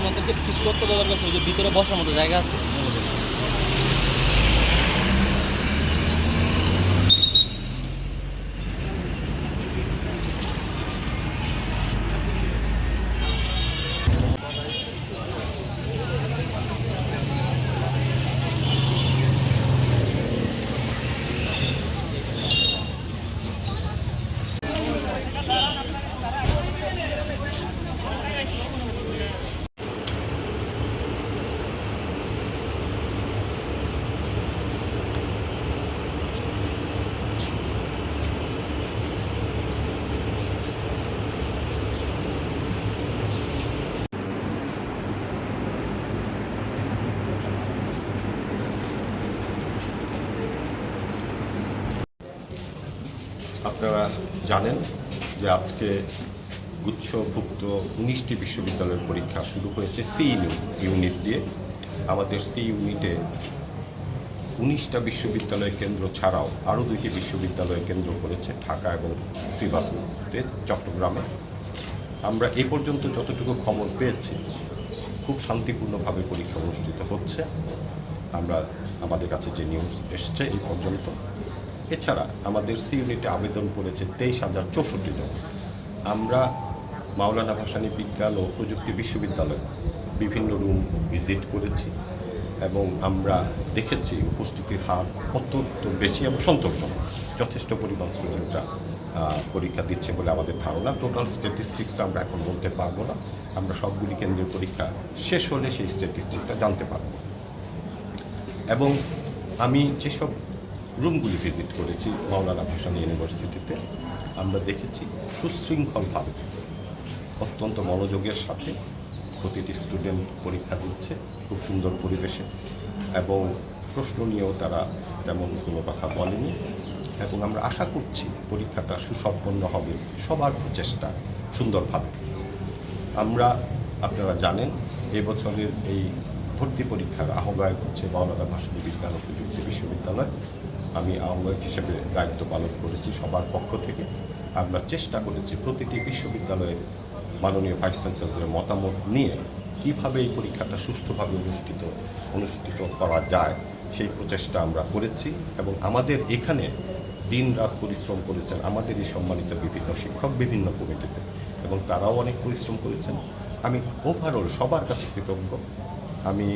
আমাদেরকে কিছু তথ্য দেওয়ার কাছে যে ভিতরে বসার মতো জায়গা আছে। আপনারা জানেন যে আজকে গুচ্ছভুক্ত 19টি বিশ্ববিদ্যালয়ের পরীক্ষা শুরু হয়েছে সি ইউনিট দিয়ে। আমাদের সি ইউনিটে 19টা বিশ্ববিদ্যালয় কেন্দ্র ছাড়াও আরও 2টি বিশ্ববিদ্যালয় কেন্দ্র করেছে, ঢাকা এবং সিভাসতে চট্টগ্রামে। আমরা এ পর্যন্ত যতটুকু খবর পেয়েছি খুব শান্তিপূর্ণভাবে পরীক্ষা অনুষ্ঠিত হচ্ছে। আমাদের কাছে যে নিউজ এসছে এই পর্যন্ত। এছাড়া আমাদের সি ইউনিটে আবেদন করেছে 23,064 জন। আমরা মাওলানা ভাসানী বিজ্ঞান ও প্রযুক্তি বিশ্ববিদ্যালয় বিভিন্ন রুম ভিজিট করেছি এবং আমরা দেখেছি উপস্থিতির হার অত্যন্ত বেশি এবং সন্তোষজনক। যথেষ্ট পরিমাণ স্টুডেন্টরা পরীক্ষা দিচ্ছে বলে আমাদের ধারণা। টোটাল স্ট্যাটিস্টিক্সটা আমরা এখন বলতে পারবো না, আমরা সবগুলি কেন্দ্রের পরীক্ষা শেষ হলে সেই স্ট্যাটিস্টিকটা জানতে পারব। এবং আমি যেসব রুমগুলি ভিজিট করেছি মাওলানা ভাসানী ইউনিভার্সিটিতে, আমরা দেখেছি সুশৃঙ্খলভাবে অত্যন্ত মনোযোগের সাথে প্রতিটি স্টুডেন্ট পরীক্ষা দিচ্ছে খুব সুন্দর পরিবেশে, এবং প্রশ্ন নিয়েও তারা তেমন কোনো কথা বলেনি। এবং আমরা আশা করছি পরীক্ষাটা সুসম্পন্ন হবে সবার প্রচেষ্টা সুন্দরভাবে। আপনারা জানেন এবছরের এই ভর্তি পরীক্ষার আহ্বায়ক হচ্ছে মাওলানা ভাসানী বিজ্ঞান ও প্রযুক্তি বিশ্ববিদ্যালয়। আমি আহ্বায়ক হিসেবে দায়িত্ব পালন করেছি সবার পক্ষ থেকে। আমরা চেষ্টা করেছি প্রতিটি বিশ্ববিদ্যালয়ের মাননীয় ভাইস চ্যান্সেলরের মতামত নিয়ে কীভাবে এই পরীক্ষাটা সুষ্ঠুভাবে অনুষ্ঠিত করা যায় সেই প্রচেষ্টা আমরা করেছি। এবং আমাদের এখানে দিন রাত পরিশ্রম করেছেন আমাদের এই সম্মানিত বিভিন্ন শিক্ষক বিভিন্ন কমিটিতে, এবং তারাও অনেক পরিশ্রম করেছেন। আমি ওভারঅল সবার কাছে কৃতজ্ঞ। আমি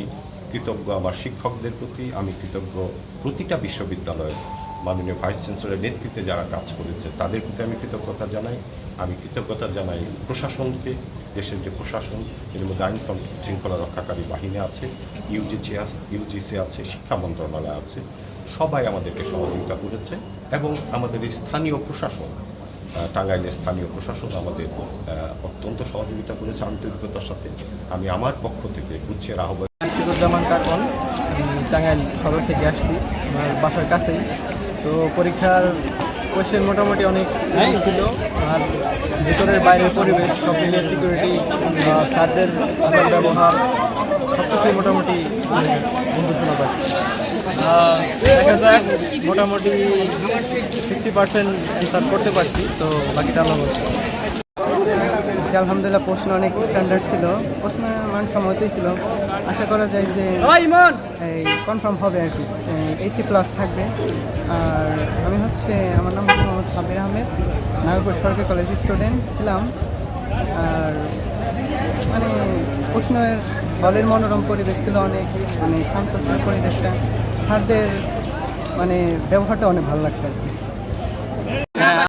কৃতজ্ঞ আমার শিক্ষকদের প্রতি, আমি কৃতজ্ঞ প্রতিটা বিশ্ববিদ্যালয়ের মাননীয় ভাইস চ্যান্সেলরের নেতৃত্বে যারা কাজ করেছে তাদের প্রতি আমি কৃতজ্ঞতা জানাই। আমি কৃতজ্ঞতা জানাই প্রশাসনকে, দেশের যে প্রশাসন, এর মধ্যে আইন শৃঙ্খলা রক্ষাকারী বাহিনী আছে, ইউজিসি আছে, শিক্ষা মন্ত্রণালয় আছে, সবাই আমাদেরকে সহযোগিতা করেছে। এবং আমাদের এই স্থানীয় প্রশাসন, টাঙ্গাইলের স্থানীয় প্রশাসন আমাদের অত্যন্ত সহযোগিতা করেছে আন্তরিকতার সাথে। আমি আমার পক্ষ থেকে গুচ্ছের আহ্বায়ক আশফিকুজ্জামান কাকন, টাঙ্গাইল সদর থেকে আসছি, আমার বাসার কাছেই। তো পরীক্ষার কোয়েশ্চেন মোটামুটি অনেক ছিল, আর ভিতরের বাইরের পরিবেশ সব মিলিয়ে সিকিউরিটি, স্যারদের আচার ব্যবহার সব কিছুই মোটামুটি বন্ধুসুলভ। দেখা যাক, মোটামুটি 60% অ্যান্সার করতে পারছি, তো বাকিটা আমরা বলছি। আলহামদুলিল্লাহ প্রশ্ন অনেক স্ট্যান্ডার্ড ছিল, প্রশ্ন মান সময়তেই ছিল। আশা করা যায় যে এই কনফার্ম হবে আর কি, 80+ থাকবে। আর আমি আমার নাম হচ্ছে মোহাম্মদ সাব্বির আহমেদ, নাগরপুর সরকারি কলেজের স্টুডেন্ট ছিলাম। আর মানে প্রশ্নের হলের মনোরম পরিবেশ ছিল, অনেক শান্ত ছিল পরিবেশটা। স্যারদের ব্যবহারটা অনেক ভালো লাগছে আর কি।